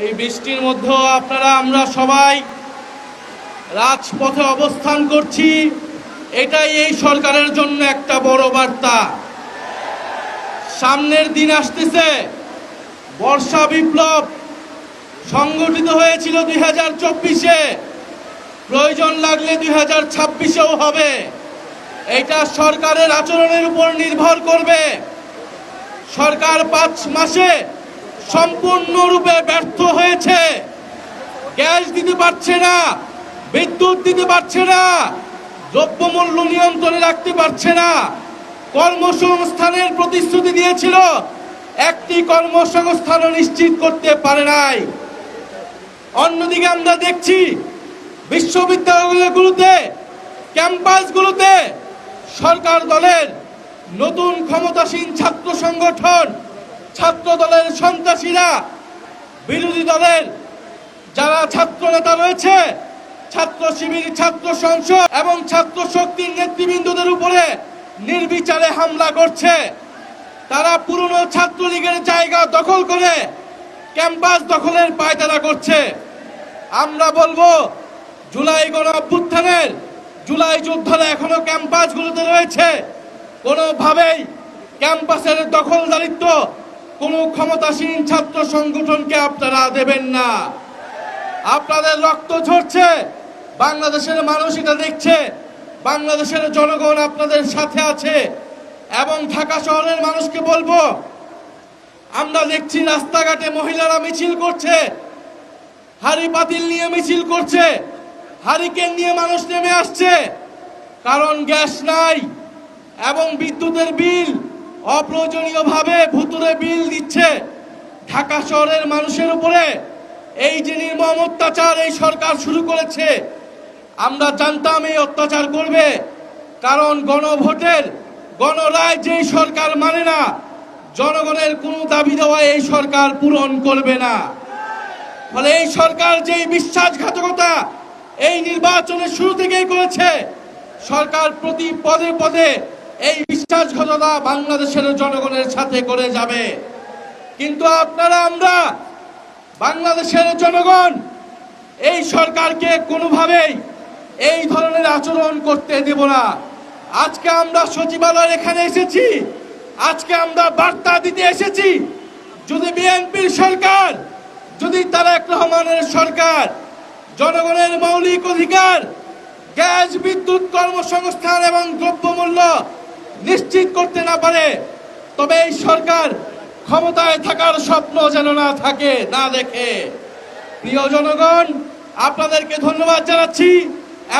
এই বৃষ্টির মধ্যেও আমরা সবাই রাজপথে অবস্থান করছি। এটাই এই সরকারের জন্য একটা বড় বার্তা। সামনের দিন আসতেছে, বর্ষা বিপ্লব সংগঠিত হয়েছিল 2024-এ, প্রয়োজন লাগলে 2026-এও হবে। এটা সরকারের আচরণের উপর নির্ভর করবে। সরকার 5 মাসে সম্পূর্ণরূপে ব্যর্থ হয়েছে। গ্যাস দিতে পারছে না, বিদ্যুৎ দিতে পারছে না, দ্রব্যমূল্য নিয়ন্ত্রণে রাখতে পারছে না। কর্মসংস্থানের প্রতিশ্রুতি দিয়েছিল, একটি কর্মসংস্থানও নিশ্চিত করতে পারে নাই। অন্যদিকে আমরা দেখছি বিশ্ববিদ্যালয়গুলোতে, ক্যাম্পাসগুলোতে সরকার দলের নতুন ক্ষমতাসীন ছাত্র সংগঠন, ছাত্র দলের সন্ত্রাসীরা, বিরোধী দলের যারা ছাত্র নেতা রয়েছে, ছাত্র শিবির, ছাত্র সংসদ এবং ছাত্র শক্তির নেতৃবৃন্দদের উপরে নির্বিচারে হামলা করছে। তারা পুরনো ছাত্রলীগের জায়গা দখল করে ক্যাম্পাস দখলের পায়তারা করছে। আমরা বলবো, জুলাই গণ অভ্যুত্থানের জুলাই যোদ্ধারা এখনো ক্যাম্পাসগুলোতে রয়েছে। কোনোভাবেই ক্যাম্পাসের দখলদারিত্ব কোনো ক্ষমতাসীন ছাত্র সংগঠনকে আপনারা দেবেন না। আপনাদের রক্ত ঝরছে, বাংলাদেশের মানুষ এটা দেখছে, বাংলাদেশের জনগণ আপনাদের সাথে আছে। এবং ঢাকা শহরের মানুষকে বলবো, আমরা দেখছি রাস্তাঘাটে মহিলারা মিছিল করছে, হাড়ি পাতিল নিয়ে মিছিল করছে, হারিকেন নিয়ে মানুষ নেমে আসছে। কারণ গ্যাস নাই এবং বিদ্যুতের বিল অপ্রয়োজনীয়ভাবে ভুতুরে বিল দিচ্ছে ঢাকা শহরের মানুষের উপরে। এই যে নির্মম অত্যাচার এই সরকার শুরু করেছে, আমরা জানতাম এই অত্যাচার করবে। কারণ গণভোটের গণরায় যেই সরকার মানে না, জনগণের কোনো দাবি দেওয়া এই সরকার পূরণ করবে না। ফলে এই সরকার যেই বিশ্বাসঘাতকতা এই নির্বাচনের শুরু থেকেই করেছে, সরকার প্রতি পদে পদে এই বিশ্বাসঘাতকতা বাংলাদেশের জনগণের সাথে করে যাবে। কিন্তু আমরা বাংলাদেশের জনগণ এই সরকারকে কোনোভাবেই এই ধরনের আচরণ করতে দেব না। আজকে আমরা সচিবালয়ের এখানে এসেছি, আজকে আমরা বার্তা দিতে এসেছি, যদি বিএনপির সরকার, যদি তারেক রহমানের সরকার জনগণের মৌলিক অধিকার গ্যাস, বিদ্যুৎ, কর্মসংস্থান এবং দ্রব্যমূল্য নিশ্চিত করতে না পারে, তবে এই সরকার ক্ষমতায় থাকার স্বপ্ন যেন না থাকে, না দেখে। প্রিয় জনগণ, আপনাদেরকে ধন্যবাদ জানাচ্ছি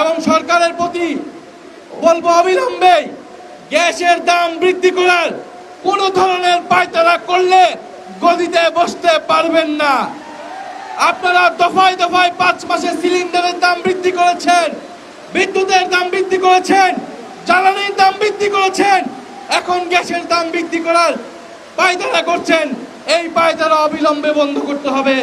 এবং সরকারের প্রতি বলবো, অবিলম্বে গ্যাসের দাম বৃদ্ধি করার কোন ধরনের পায়তারা করলে গদিতে বসতে পারবেন না। আপনারা দফায় দফায় 5 মাসে সিলিন্ডারের দাম বৃদ্ধি করেছেন, বিদ্যুতের দাম বৃদ্ধি করেছেন, জ্বালানির দাম বৃদ্ধি করেছেন, এখন গ্যাসের দাম বৃদ্ধি করার পায়তারা করছেন। এই পায়তারা অবিলম্বে বন্ধ করতে হবে।